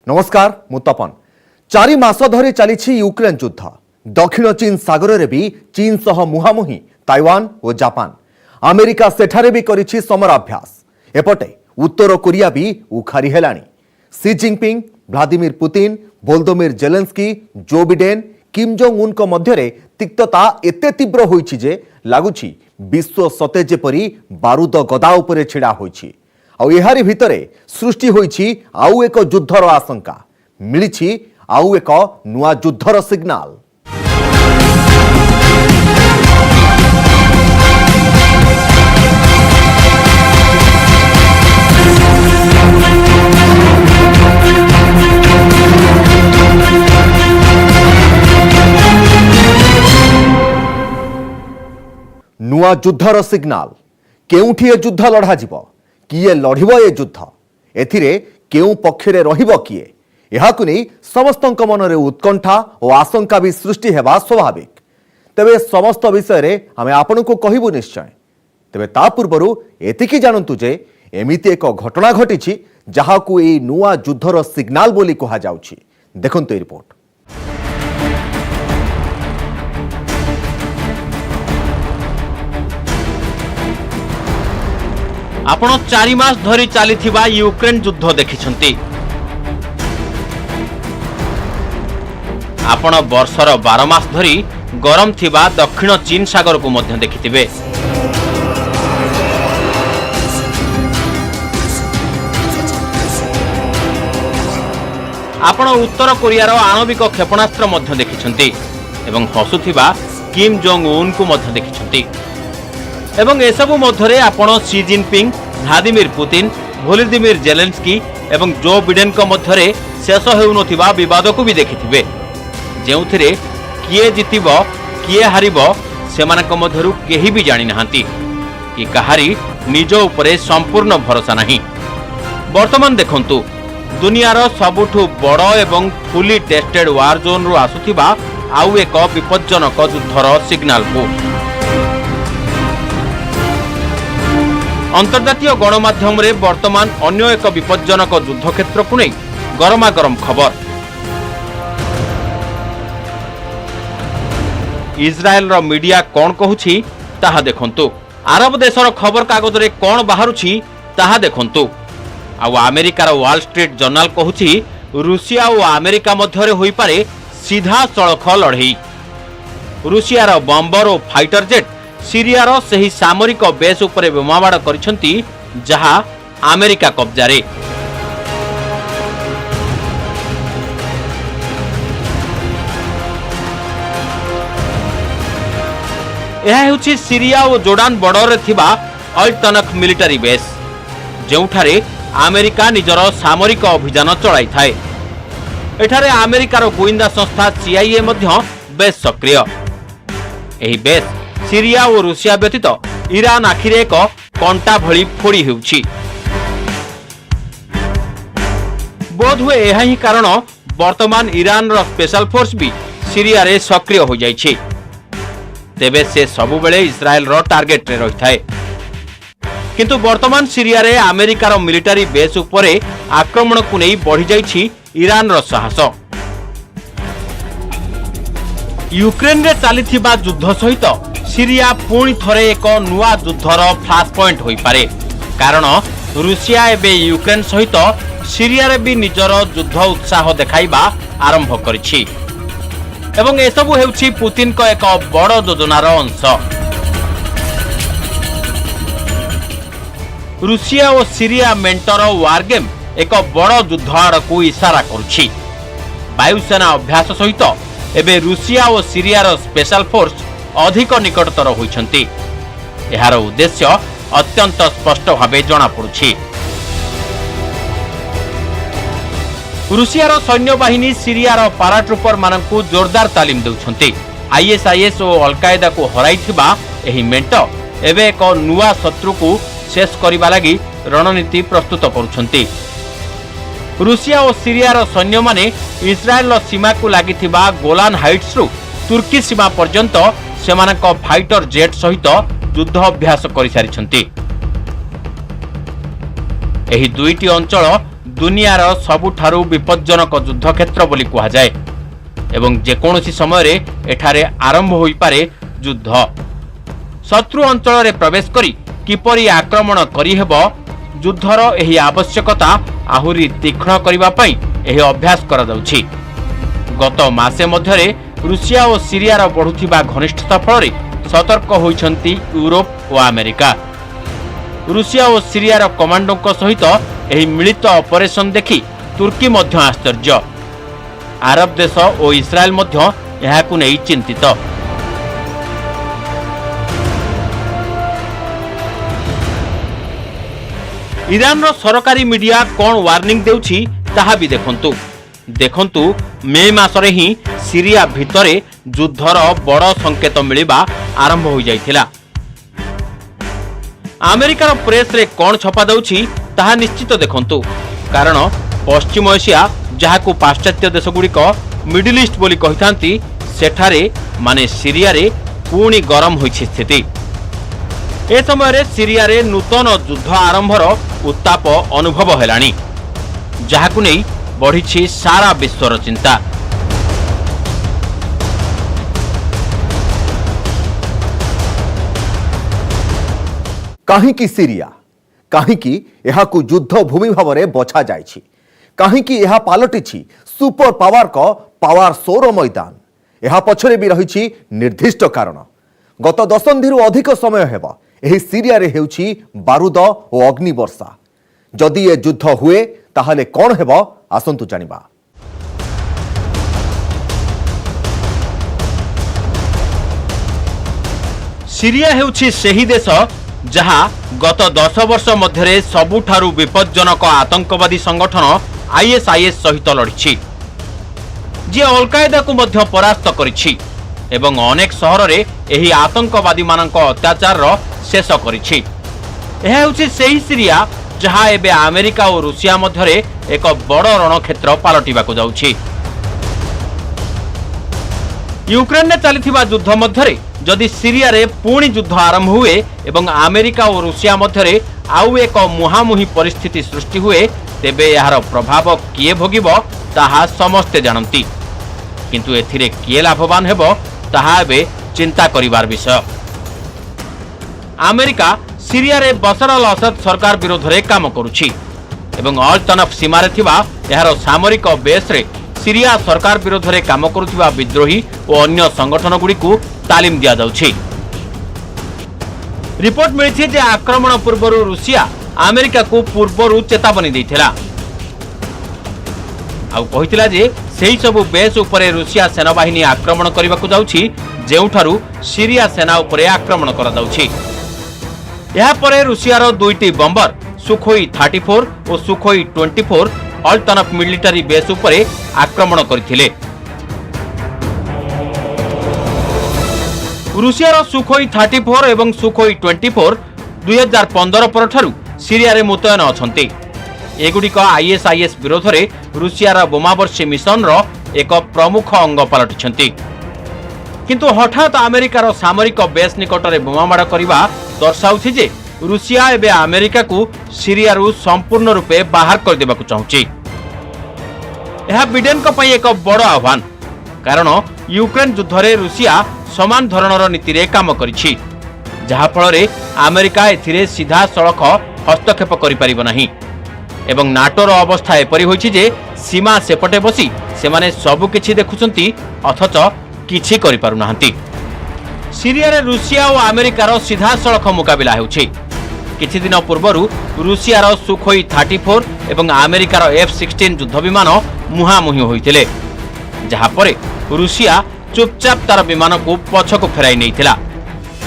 नमस्कार मु तपन। 4 मास धरी चली यूक्रेन युद्ध। दक्षिण चीन सागर में भी चीन सह मुहांमुही ताइवान और जापान। अमेरिका सेठारे भी करिछि समराभ्यास। एपटे उत्तर कोरिया भी उखारी हेलानी। Xi Jinping, Vladimir Putin, Volodymyr Zelensky, Joe Biden, Kim Jong Un मध्य तिक्तता एते तीव्र होइछि जे लागुछि विश्व सते जेपरी बारूद गदा उपरे छिड़ा होइछि। आउ एहारी भितरे सृष्टि होइछि आउ एक युद्धर आशंका। मिलिछि आउ एक नुआ युद्धर सिग्नाल। नुआ युद्धर सिग्नाल। केउठी ए युद्ध लढ़ा जिवो, किए लढ़िबो ए युद्ध, एथिरे केउ पक्षरे रहिबो किए, एहाकु नै समस्तक मनरे उत्कंठा और आशंका भी सृष्टि हेबा स्वाभाविक। तेबे समस्त विषय रे आमे आपनको कहिबु निश्चय। तेबे ता पूर्वरु एतिकी जानंतु जे एमिति एक घटना घटिछि जहाकु ए नुआ युद्धर सिग्नाल बोली कहा जाउछि। देखंतु ए रिपोर्ट। आपण 4 मास धरी चलीथिबा यूक्रेन युद्ध देखिछंती। आपण वर्षर 12 मास धरी गरम थिबा दक्षिण चीन सागर को मध्य देखिथिबे। आपण उत्तर कोरियार आणविक क्षेपणास्त्र मध्य देखिछंती एवं हसुथिबा किम जोंग उन को मध्य देखिछंती। एवं एसबु मध्य आपण सी Jinping, Vladimir Putin, Volodymyr Zelensky एवं जो बिडेन को मध्य शेष हेउनथिबा विवाद को भी देखिथिबे, जेउथिरे किए जितिबो किए हारिबो सेमानक मध्यरु केही भी जानि नाहांती कि कहारी निज उपरे संपूर्ण भरोसा नहीं। वर्तमान देखंतु दुनियार सबुठु बड़ एवं फुली टेस्टेड वार जोन रु आसुथिबा आउ एक विपज्जनक युद्धर सिग्नाल को अंतर्जातीय गणमाध्यम रे वर्तमान अन्य एक विपज्जनक युद्ध क्षेत्र को नहीं गरमागरम खबर। इस्राएल रो मीडिया कौन कहूछि ताहा देखंतु। अरब देशर खबर कागज रे कौन बाहरुछि ताहा देखंतु। आ अमेरिकार वॉल स्ट्रीट जर्नल कहूछि रूसिया और अमेरिका मध्य होई पारे सीधा सड़क लड़ई। रूसियार बम्बर और फाइटर जेट सीरियार सही सामरिक बेस उपरे बोमाबाड़ करिसंती जहा अमेरिका कब्जारे। यह हेउछि सीरिया और जोर्डान बॉर्डर रे थिबा अल तनख मिलिटरी बेस, जेउठारे अमेरिका निजर सामरिक अभियान चलाई थाए। एठारे अमेरिकार गोइंदा संस्था CIA मध्य बेस सक्रिय। एही बेस सीरिया और रूसिया व्यतीत ईरान आखिरे एक कंटा भली फोड़ी हेउछि। बोध हुए यह ही कारण वर्तमान ईरान रो स्पेशल फोर्स भी सीरिया रे सक्रिय हो जाइछि। तेबे से सबु बेले इस्राएल रो टार्गेट रे रही थाए, किंतु वर्तमान सीरिया रे अमेरिका रो मिलिटरी बेस उपरे आक्रमण को नहीं बढ़ी जाइछि ईरान रो साहस। यूक्रेन रे चलीथिबा युद्ध सहित सीरिया पुणी थरे एक नुआ युद्धर फ्लैश पॉइंट होई पारे, कारण रूसिया एबे यूक्रेन सहित सीरिया रे भी निजर युद्ध उत्साह देखाइबा आरंभ करिछि एवं एसबु हेउछि पुतिन को एक बड़ योजनार अंश। रूसिया और सीरिया मेंटर वार गेम एक बड़ युद्ध आड़कू इशारा करुछि। वायुसेना अभ्यास सहित एबे रूसिया और सीरियार स्पेशल फोर्स अधिक निकटतर होइछंती। एहार उद्देश्य अत्यंत स्पष्ट भावे जना पड़ुछि। रूसियार सैन्य बाहिनी सीरियार पाराट्रूपर मानकु जोरदार तालीम देउछंती। ISIS और अलकायदा को हराइथिबा एही मेंट एबे एक नुआ शत्रु को शेष करिबा लागि रणनीति प्रस्तुत करुछंती। रूसिया और सीरियार सैन्य माने इस्राएल सीमा को लागिथिबा गोलान हाइट्स रु तुर्की सीमा पर्यंत सेमानक फाइटर जेट सहित युद्ध अभ्यास करि सारिछंती। एही दुईटी अंचल दुनियार सबुठारु विपज्जनक युद्ध क्षेत्र बोली कुहाजाए एवं जेकोसी समय एठारे आरंभ होई पारे युद्ध। शत्रु अंचल रे प्रवेश करी किपरि आक्रमण करी हेबो युद्धर एही आवश्यकता आहुरी तीक्ष्ण करिबा पई एही अभ्यास करा जाउछि। गत मासे मध्यरे रूसिया और सीरियार बढ़ुथिबा घनिष्ठता फल सतर्क होइछंती यूरोप और अमेरिका। रूसिया और सीरियार कमांडों सहित एही मिलित ऑपरेशन देखि तुर्की मध्य आश्चर्य। आरब देश और इस्राएल मध्य एहाकु नै चिंतित। ईरान रो सरकारी मीडिया कोन वार्निंग देउछि ताहा भी देखंतु मे मासरे ही सीरिया भितरे युद्धर बड़ संकेत मिलिबा आरंभ हो जाइथिला। अमेरिकार प्रेस रे कोन छपा दउछि ताहा निश्चित देखंतु, कारण पश्चिम एशिया जहाकू पाश्चात्य देशगुड़िक मिडिल ईस्ट बोली कहिथांती सेठारे माने सीरिया रे पुणी गरम होइछि स्थिति। ए समय सीरिया रे नूतन युद्ध आरंभर उत्ताप अनुभव हेलानी, जहाकू नै बढ़ी सारा विश्वर चिंता। कहीं सीरिया कहीं यहाकू युद्ध भूमि भाव में बछा जाइछि, कहीं यह पलटि सुपर पावर को पावर शोर मैदान। यह पछरे भी रही निर्दिष्ट कारण। गत दशंधि अधिक समय हेबा एही सीरिया रे हेउछि बारूद और अग्निवर्षा। जदि ये युद्ध हुए ताहले कौन हेबा आसंतु जानिबा। सीरिया हेउछि सेही देश जहा गत 10 वर्ष मध्यरे सबुठारु विपज्जनक आतंकवादी संगठन आईएसआईएस सहित लड़िछि, जे अलकायदा को मध्य परास्त करिछि एवं अनेक सहर रे एही आतंकवादी मानक अत्याचार शेष करिछि। एहा हेउछि सेही सीरिया जहा एबे अमेरिका और रूसिया मध्यरे एक बड़ रणक्षेत्र पलटिबाको जाउछि। यूक्रेन ने चलिथिबा युद्ध मध्यरे जदि सीरिया रे पुणी युद्ध आरंभ हुए एवं अमेरिका और रूसिया मध्यरे आउ एक मुहामुही परिस्थिति सृष्टि हुए, तेबे यार प्रभाव किए भोगिब ताहा समस्ते जानती, किंतु एथिरे किए लाभवान हेबो ताहा एबे चिंता करिवार विषय। अमेरिका सीरिया रे बशर अल असद सरकार विरोध रे काम करुछि एवं अल तनफ सीमा रे थिबा यार सामरिक बेस रे सीरिया सरकार विरोध रे काम करुथिबा विद्रोही और अन्य संगठन गुडी को तालीम दिया जाउछि। रिपोर्ट मिलिछि जे आक्रमण पूर्वरु रूसिया अमेरिका को पूर्वरु चेतावनी दैथिला आ कहिथिला जे सेही सबु बेस उपरे रूसिया सेनाबाहिनी आक्रमण करबाकू जाउछि, जेउठारु सीरिया सेना उपरे आक्रमण करा जाउछि। यह परे रूसियार दुईटी बम्बर सुखोई 34 और सुखोई 24 अल्टनफ मिलिटारी बेस उपरे आक्रमण करथिले। रूसियार सुखोई 34 एवं सुखोई 24 2015 परठारु सीरिया रे मुतयन अछंती। एगुड़िक आईएसआईएस विरोध रे रूसियार बोमावर्षी मिशन रो एक प्रमुख अंग पलटिछंती, किंतु हठात अमेरिकार सामरिक बेस निकट रे बोमामाड़ करबा दर्शाउछि जे रूसिया एबे अमेरिका को सीरिया रु संपूर्ण रूपे बाहर कर देबाकू चाहुछि। यह बिडेन को पई एक बड़ आह्वान, कारण यूक्रेन युद्ध रे रूसिया समान धरणर नीति रे काम करिछि, जहा फल रे अमेरिका एथिरे सीधा सड़क हस्तक्षेप करि परिबो नाही एवं नाटोर अवस्था एपरि होइछि जे सीमा सेपटे बसी सेमाने सब किछि देखुछंती अथच किछि करि पारु नाहंती। सीरिया रे रूसिया और अमेरिकार सीधा सड़क मुकाबिला हेउछि। किछि दिन पूर्वरु रूसियार सुखोई 34 एवं अमेरिकार F-16 युद्ध विमान मुहामुही होइथिले, जहा परे रूसिया चुपचाप तार विमान को पछकु फेराई नैथिला,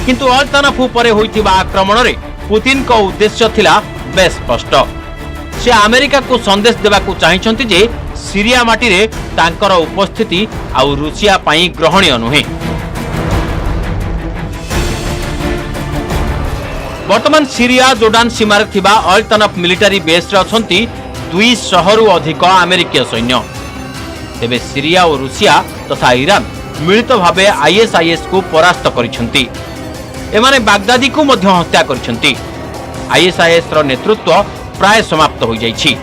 किंतु अल्तनफ उपरे होइथिबा आक्रमण रे पुतिन को उद्देश्य थिला बेस स्पष्ट। से अमेरिका को संदेश देबाकू चाहिछंती जे सीरिया माटी रे तांकर उपस्थिति आ रूसिया पई ग्रहणीय नुहे। वर्तमान सीरिया जोर्डान सीमार थिबा अल्तनफ मिलिटारी बेस रे अछंती 200 रु अधिक अमेरिकीय सैन्य। तेबे सीरिया और रूसिया तथा ईरान मिलित भावे आईएसआईएस को परास्त करिसंती। एमाने बागदादी को मध्य हत्या करिसंती। आईएसआईएस रो नेतृत्व प्राय समाप्त हो जाइछि।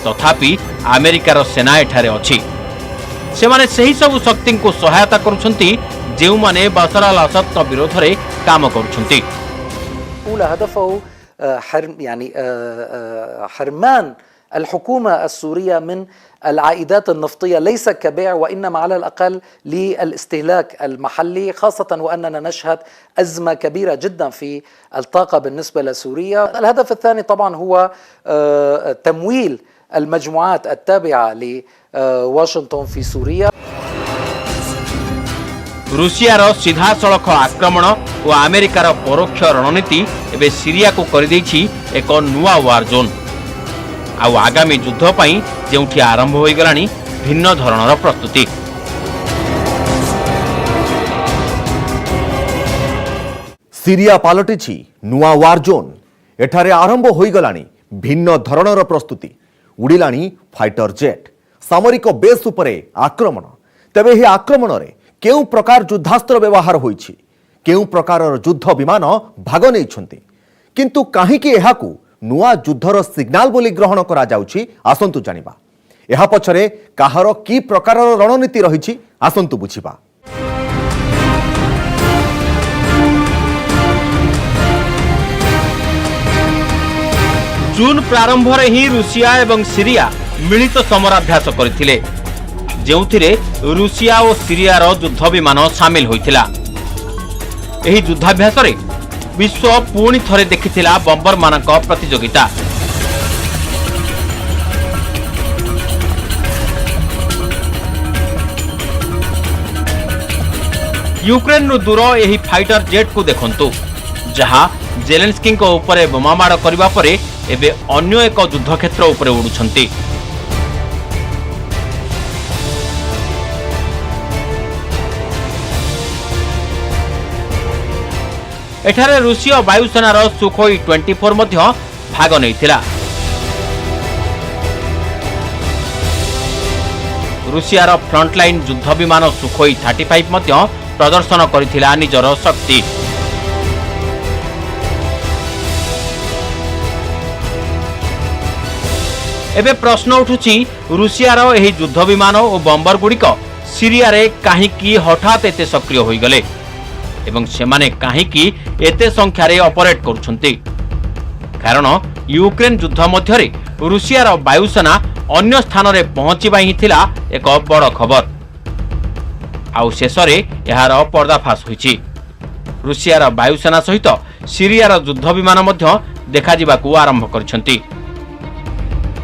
तथापि अमेरिकार सेना एठारे अछि सेमाने सही सब शक्ति को सहायता करुछंती जेउ माने बशर अल असद विरोध रे काम करुछंती هدفه حرمان الحكومة السورية من العائدات النفطية ليس كبيع وإنما على الأقل للاستهلاك المحلي خاصة وأننا نشهد أزمة كبيرة جدا في الطاقة بالنسبة لسوريا. الهدف الثاني طبعا هو تمويل المجموعات التابعة لواشنطن في سوريا. रूसियार सीधा सड़क आक्रमण और अमेरिकार परोक्ष रणनीति एवं सीरिया को कर एक नुआ वार जोन आउ आगामी युद्ध पई जेउठी आरंभ होई गलानी भिन्न धरणर प्रस्तुति सीरिया पालटिछि नुआ वार जोन एठारे आरंभ होई गलानी भिन्न धरणर प्रस्तुति उड़िलानी फाइटर जेट सामरिक बेस उपरे आक्रमण तेबे ही आक्रमण रे केउ प्रकार युद्धास्त्र व्यवहार होइछि केउ प्रकार युद्ध विमान भाग नेइछन्ति किंतु काहेकि एहाकू नुआ युद्धर सिग्नाल बोली ग्रहण करा जाउछि आसंतु जानिबा एहा पछरे काहर की प्रकार रणनीति रहिछि आसंतु बुझिबा जून प्रारंभ रे ही रूसिया एवं सीरिया मिलित समराभ्यास करथिले जेउथिरे रूसिया और सीरिया रो युद्ध विमान शामिल होइथिला एही युद्धाभ्यास रे विश्व पुणी थरे देखिथिला बम्बर मानक प्रतियोगिता यूक्रेन नु दूर एही फाइटर जेट को देखंतु जहा जेलेंस्की को ऊपर बोमामाड़ करबा परे एबे अन्य एक युद्ध क्षेत्र ऊपर उडुछंती एठारे रूसीय वायुसेनार सुखोई 24 मध्य भाग नैथिला रूसियार फ्रंटलाइन युद्ध विमान सुखोई 35 मध्य प्रदर्शन करथिला निजर शक्ति एबे प्रश्न उठुछि रूसियार एही युद्ध विमान और बम्बर गुड़िक सीरिया रे काहेकि हठात एते सक्रिय होई गले एवं सेमाने काहेकि एते संख्या रे ऑपरेट करुछंती कारण यूक्रेन युद्ध मध्यरे रूसियार वायुसेना अन्य स्थान रे पहुंचीबा ही थिला एक बड़ खबर आउ शेषरे एहार पर्दाफाश होईछि रूसियार वायुसेना सहित सीरियार युद्ध विमान मध्य देखा जिबाकू आरंभ करछंती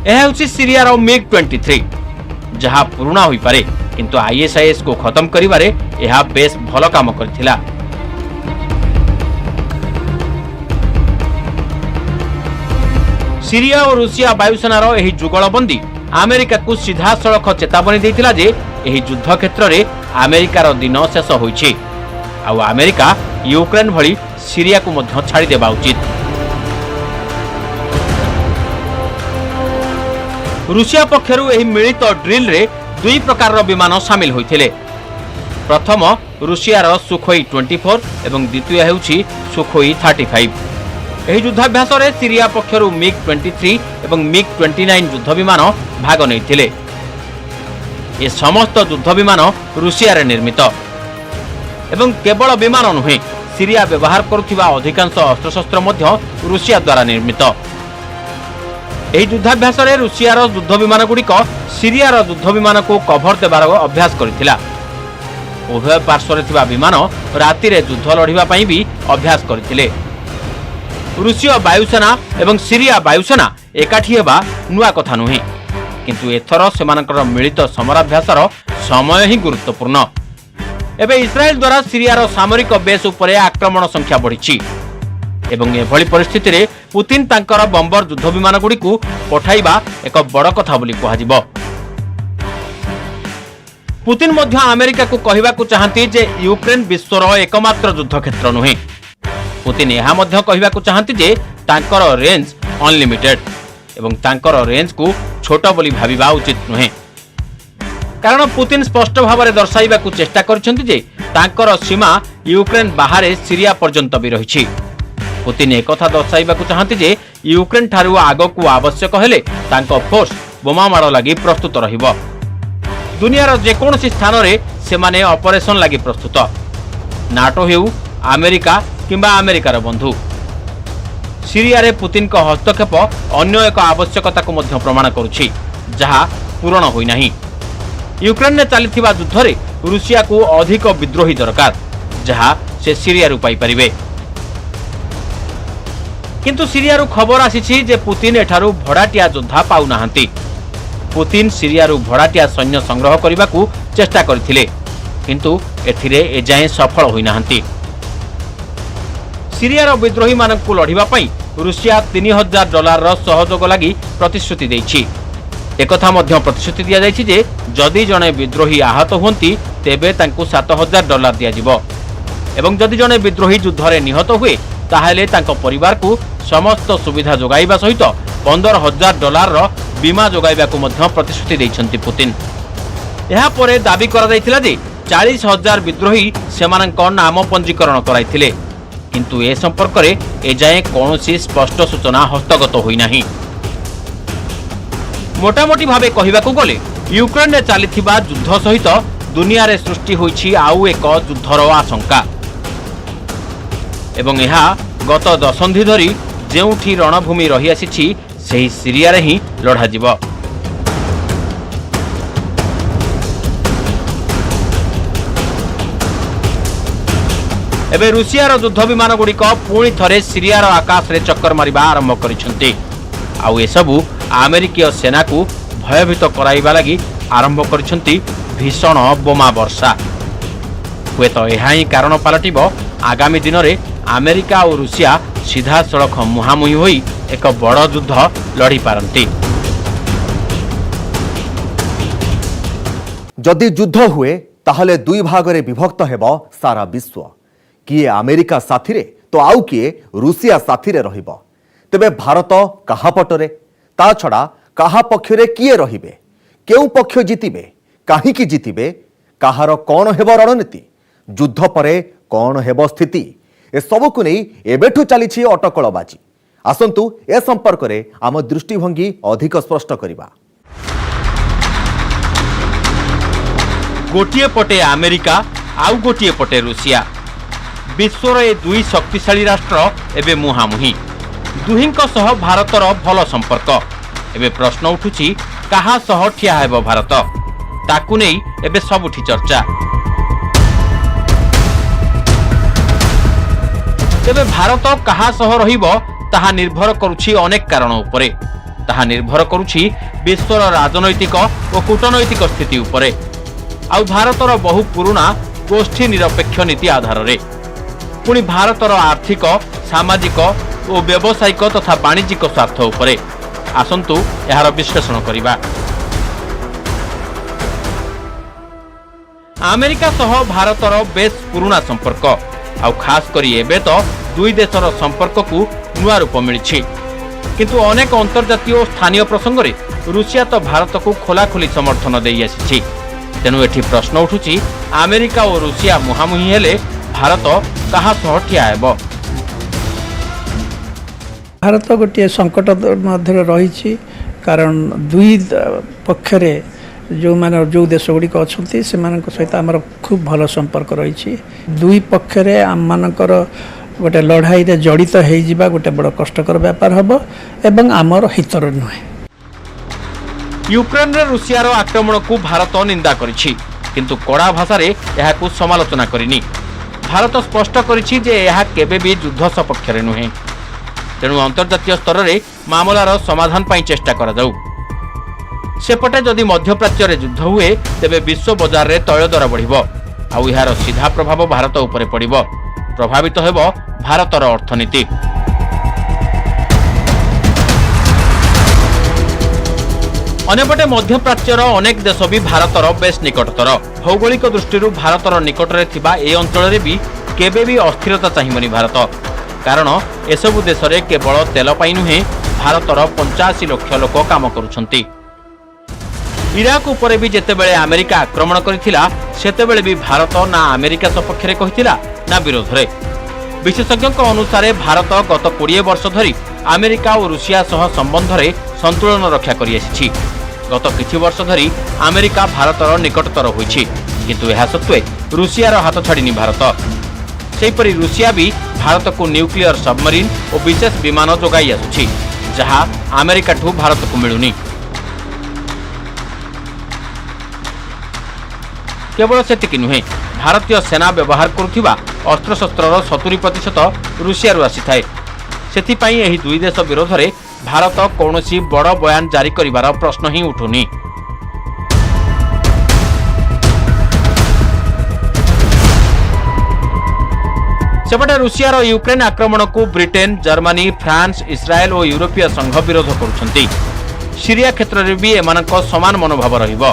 एहा होछि सीरियार MiG-23 जहा पुराना होई पारे किंतु ISIS को खत्म करिबारे एहा बेस भलो काम करथिला सीरिया और रूसिया वायुसेनार एही जुगलबंदी अमेरिका को सीधा सड़क चेतावनी देथिला जे एही युद्ध क्षेत्र रे अमेरिकार दिन शेष होईछि आ अमेरिका यूक्रेन भली सीरिया को मध्य छाड़ी देबा उचित रूसिया पक्षरु एही मिलित ड्रिल रे दुई प्रकार विमान शामिल होइथिले प्रथम रूसियार सुखोई 24 एवं द्वितीय हेउछि सुखोई 35 एही युद्धाभ्यास रे सीरिया पक्षरु MiG-23 एवं MiG-29 युद्ध विमान भाग नैथिले ए समस्त युद्ध विमान रूसिया रे निर्मित एवं केवल विमान नुहे सीरिया व्यवहार करुथिबा अधिकांश अस्त्रशस्त्र मध्य रूसिया द्वारा निर्मित एही युद्धाभ्यास रे रूसियार युद्ध विमान गुड़िक सीरियार युद्ध विमान को कभर देबार अभ्यास करथिला उभय पार्श्व रे थिबा विमान राति रे युद्ध लढिबा पई भी अभ्यास करथिले रूसीय वायुसेना एवं सीरिया वायुसेना एकाठी हेबा नुआ कथा नुहे किंतु एथर सेमानकर मिलित समराभ्यासर समय ही गुरुत्वपूर्ण एबे इस्राएल द्वारा सीरियार सामरिक बेस उपरे आक्रमण संख्या बढ़िछि एवं एभली परिस्थिति रे पुतिन तांकर बम्बर युद्ध विमान गुड़िकु पठाइबा एक बड़ कथा बोली कुहाजिबो पुतिन मध्य अमेरिका को कहिबाकू चाहंती जे यूक्रेन विश्वर एकमात्र युद्ध क्षेत्र नुहे पुतिन यह मध्य कहिबाकू चाहंती जे तांकर रेंज अनलिमिटेड एवं तांकर रेंज को छोट बोली भाबिबा उचित नुहे कारण पुतिन स्पष्ट भाव में दर्शाइबाकू चेष्टा करछंती जे तांकर सीमा यूक्रेन बाहर सीरिया पर्यंत भी रहिछि पुतिन एक कथा दर्शाइबाकू चाहंती जे यूक्रेन ठारू आगकू आवश्यक हेले तांको फोर्स ବୋମା ମାଡ଼ ଲାଗି प्रस्तुत रहिब। दुनियार जेकोसी स्थान रे सेमाने ऑपरेशन लागि प्रस्तुत। नाटो हेउ अमेरिका किंबा अमेरिकार बंधु। सीरिया रे पुतिन को हस्तक्षेप अन्य एक आवश्यकता को मध्य प्रमाण करुछि जहा पूरण होई नाही। यूक्रेन ने चलिथिबा युद्ध रे रूसिया को अधिक विद्रोही दरकार जहा से सीरिया रु पाई परिबे। किंतु सीरिया रु खबर आसीछि जे पुतिन एठारु भड़ाटिया योद्धा पाउ नाहंती। पुतिन सीरिया रु भड़ाटिया सैन्य संग्रह करने को चेष्टा करथिले किंतु एथिरे एजाए सफल होई नाहंती। सीरियार विद्रोही मानकु लढिबा पई रूसिया $3000 सहयोग लागि प्रतिश्रुति दैछि। एकथा मध्य प्रतिश्रुति दिया जायछि जे जदि जणे विद्रोही आहत हुंती तेबे तांकु $7000 दिया जिवो एवं जदि जणे विद्रोही युद्धरे निहत हुए ताहेले तांको परिवार को समस्त सुविधा जोगाइबा सहित $15000 बीमा जोगाइबा को मध्य प्रतिश्रुति दैछन्ति पुतिन। एहा परे दाबी करा दैथिला जे 40000 विद्रोही सेमानक नाम पंजीकरण कराइथिले किंतु ए संपर्क रे एजाए कोनोसी स्पष्ट सूचना हस्तगत होई नाही। मोटामोटी भावे कहिबाकू गले यूक्रेन रे चलिथिबा युद्ध सहित दुनिया रे सृष्टि होईछि आउ एक युद्धर आशंका एवं एहा गत दशंधि धरी जेउठी रणभूमि रही आसीछि सेही सीरिया रे ही लढा जिवो। एबे रूसियार युद्ध विमान गुड़िक पुणी थरे सीरियार आकाश रे चक्कर मारिबा आरंभ करिसंती आउ एसबु अमेरिकीय सेना को भयभीत कराइबा लागि आरंभ करिसंती भीषण बोमा वर्षा। हुए तो यह ही कारण पलटिबो आगामी दिन में अमेरिका और रूसिया सीधा सड़क मुहांमुही होई एक बड़ युद्ध लड़ी पारंती। जदि युद्ध हुए ताहले दुई भागरे विभक्त हेबो सारा विश्व। किए अमेरिका साथी रे तो आउ किए रूसिया साथी रे रहिबो। तेबे भारत कहा पटरे ता छड़ा कहा पक्षरे किए रहिबे केउ पक्ष जितिबे काहीकि जितिबे कहार कौन हेबो रणनीति युद्ध परे कौन हेबो स्थिति ए सब को नहीं एबेठु चली अटकलबाजी। आसंतु ए संपर्क रे आम दृष्टिभंगी अधिक स्पष्ट करिबा। गोटिए पटे अमेरिका आउ गोटिए पटे रूसिया विश्वर ए दुई शक्तिशाली राष्ट्र एबे मुहांमुही। दुहिंक सह भारतर भल संपर्क। एबे प्रश्न उठुछि कहा सह ठिया हेबो भारत ताकु नै एबे सबुठी चर्चा। तेबे भारत कहा सह रहिबो ताहा निर्भर करुछि अनेक कारण उपरे। ताहा निर्भर करुछि विश्वर राजनैतिक और कूटनैतिक स्थिति उपरे आउ भारतर बहु पुराना गोष्ठी निरपेक्ष नीति आधार रे पुणी भारतर आर्थिक सामाजिक और व्यावसायिक तथा वाणिज्यिक स्वार्थ उपरे। आसंतु यार विश्लेषण करिबा। अमेरिका सह भारतर बेस पुराना संपर्क आउ खास करी एबे तो दुई देशर संपर्क को नुआ रूप मिली किंतु अनेक अंतर्जातीय और स्थानीय प्रसंग रे रूसिया तो भारत को खोलाखोली समर्थन दे आसी। तेणु एठी प्रश्न उठुछि अमेरिका और रूसिया मुहांमुही हेले भारत कहा सह ठिया हेबो। भारत गोटे संकट मध्य रही कारण दुई पक्षरे जो माने जो देश गुड़िक अच्छा से सहित आमर खूब भल संपर्क रही। दुई पक्षरे आम मानकर गोटे लड़ाई रे जड़ित हो गोटे बड़ कष्टकर व्यापार हम एवं आमर हितर नुहे। यूक्रेन रे रूसियार आक्रमण को भारत निंदा करिछि किंतु कड़ा भाषा रे यहा को समालोचना करिनी। भारत स्पष्ट करिछि जे यहा केबे भी युद्ध सपक्ष रे नुहे। तेणु अंतर्जातीय स्तर रे मामलार समाधान पाई चेष्टा करा जाऊ। सेपटे जदि मध्यप्राच्य रे युद्ध हुए तेबे विश्व बाजार रे तैल दर बढ़िबो आउ यार सीधा प्रभाव भारत उपरे पड़िबो। प्रभावित हेबो भारतर अर्थनीति। अन्यपटे मध्यप्राच्यर अनेक देश भी भारतर बेस निकटतर। भौगोलिक दृष्टि भारतर निकटरे थिबा ए अंचल रे भी केबे भी अस्थिरता चाहिबनी भारत कारण एसबु देश रे केवल तेल पाई नुहे भारतर 85 लाख लोक काम करुछंती। इराक उपरे भी जेतेबेले अमेरिका आक्रमण करिथिला सेतेबेले भी भारत ना अमेरिका सपक्ष रे कहिथिला ना विरोध रे। विशेषज्ञों अनुसार भारत गत 20 वर्ष धरी अमेरिका और रूसिया सह संबंध रे संतुलन रक्षा करि आछि। गत किछि वर्ष धरी अमेरिका भारतर निकटतर होइछि किंतु एहा सत्वे रुषियार हाथ छाड़िनी भारत। सेहीपरि रुषिया भी भारत को न्यूक्लियर सबमरीन और विशेष विमान जोगाई आसुछि जहां अमेरिका ठू भारत को मिलुनी। केवल सेतिक नुहे भारतीय सेना व्यवहार करुथिबा अस्त्रशस्त्रर 70% रुषियारू आसीथाए। सेथिपाई एही दुई देश विरोध में भारत कौनसी बड़ बयान जारी करिवार प्रश्न ही उठुनी। सेपटे रुषियार यूक्रेन आक्रमण को ब्रिटेन, जर्मनी, फ्रांस, इस्राएल और यूरोपीय संघ विरोध करुछंती। सीरिया क्षेत्र में भी एमानक समान मनोभाव रहिबो।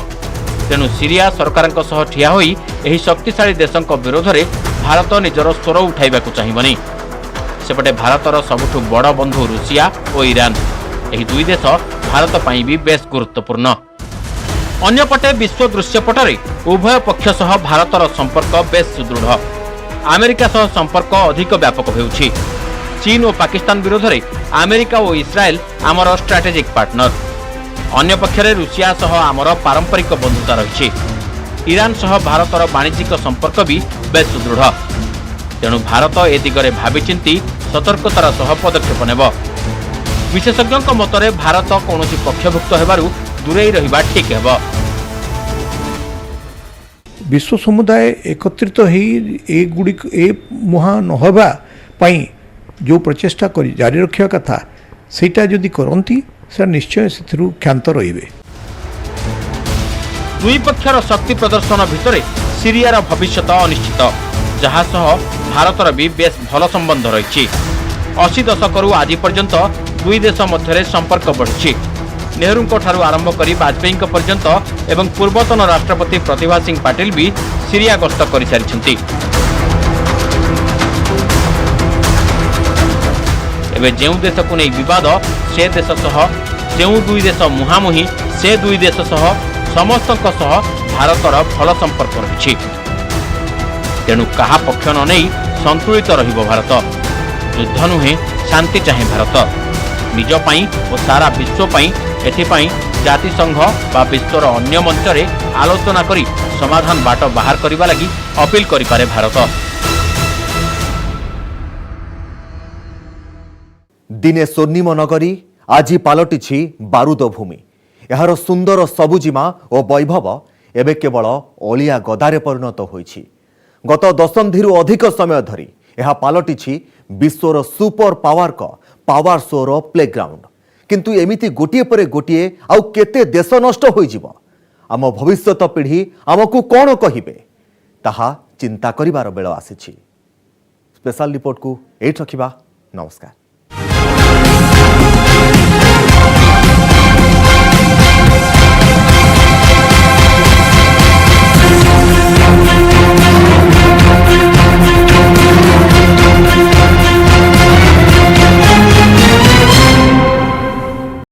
तेणु सीरिया सरकार ठिया होई एही शक्तिशाली देशों विरोध में भारत निजर स्वर उठाइबा चाहिबनी। सेपटे भारतर सबुठु बड़ बंधु रुषिया और ईरान एही दुई देश भारत पई भी बेस गुरुत्वपूर्ण। अन्यपटे विश्व दृश्यपटरे उभय पक्ष सह भारतर संपर्क बेस सुदृढ़। अमेरिका सह संपर्क अधिक व्यापक हेउछि। चीन और पाकिस्तान विरोध में अमेरिका और इस्राएल आमर स्ट्राटेजिक पार्टनर। अन्य पक्षरे रुषिया सह आमर पारंपरिक बंधुता रही। ईरान सह भारतर वाणिज्यिक संपर्क भी बेस सुदृढ़। तेणु भारत ए दिगरे भाविचिंती सतर्कतार सह पदक्षेप नेब। विशेषज्ञों मतरे भारत कौनसी पक्षभुक्त हेबारु दूरेई रहिबा ठीक हेब। विश्व समुदाय एकत्रित ए मुहा नहबा पई जो प्रचेष्टा करी जारी रखिया कथा सेटा जदि करंती सर निश्चय से क्षांत रहिबे। दुई पक्षर शक्ति प्रदर्शन भितर सीरियार भविष्यत अनिश्चित जहाँ सह भारतर भी बेस भल संबंध रही। 80 दशकरू आज पर्यंत दुई देश मध्य संपर्क बढ़ी। नेहरू ठारू आरंभ कर वाजपेयी पर्यंत एवं पूर्वतन राष्ट्रपति प्रतिभा सिंह पाटिल भी सीरिया गस्त कर सारी। एवं जो देश को नहीं विवाद से देश सह जो दुई देश मुहांमुही से दुई देश सह समस्त भारतर भल संपर्क रही। तेणु कहा पक्ष न नहीं संतुलित रहिबो भारत। युद्ध नुहे शांति चाहे भारत निज पाई और सारा विश्व पाई। एथिपाई जातिसंघ बा विश्वर अन्य मंचरे आलोचना करी समाधान बाट बाहर करिबा लागि अपील करिपारे भारत। दिने स्वर्णिम नगरी आज पलटिछि बारूद भूमि। यार सुंदर सबुजिमा और वैभव एबे केवल अलिया गदारे परिणत होइछि। गत दशंधिरु अधिक समय धरी यह पलटिछि विश्वर सुपर पावर का पावर शोर प्लेग्राउंड। किंतु एमिति गोटिए परे गोटिए आउ केते देश नष्ट होइजिबो। आम भविष्यत पीढ़ी आमकु कोन कहिबे ताहा चिंता करिवार बेଳ आसीछि। स्पेशल रिपोर्ट को एठ रखिबा। नमस्कार।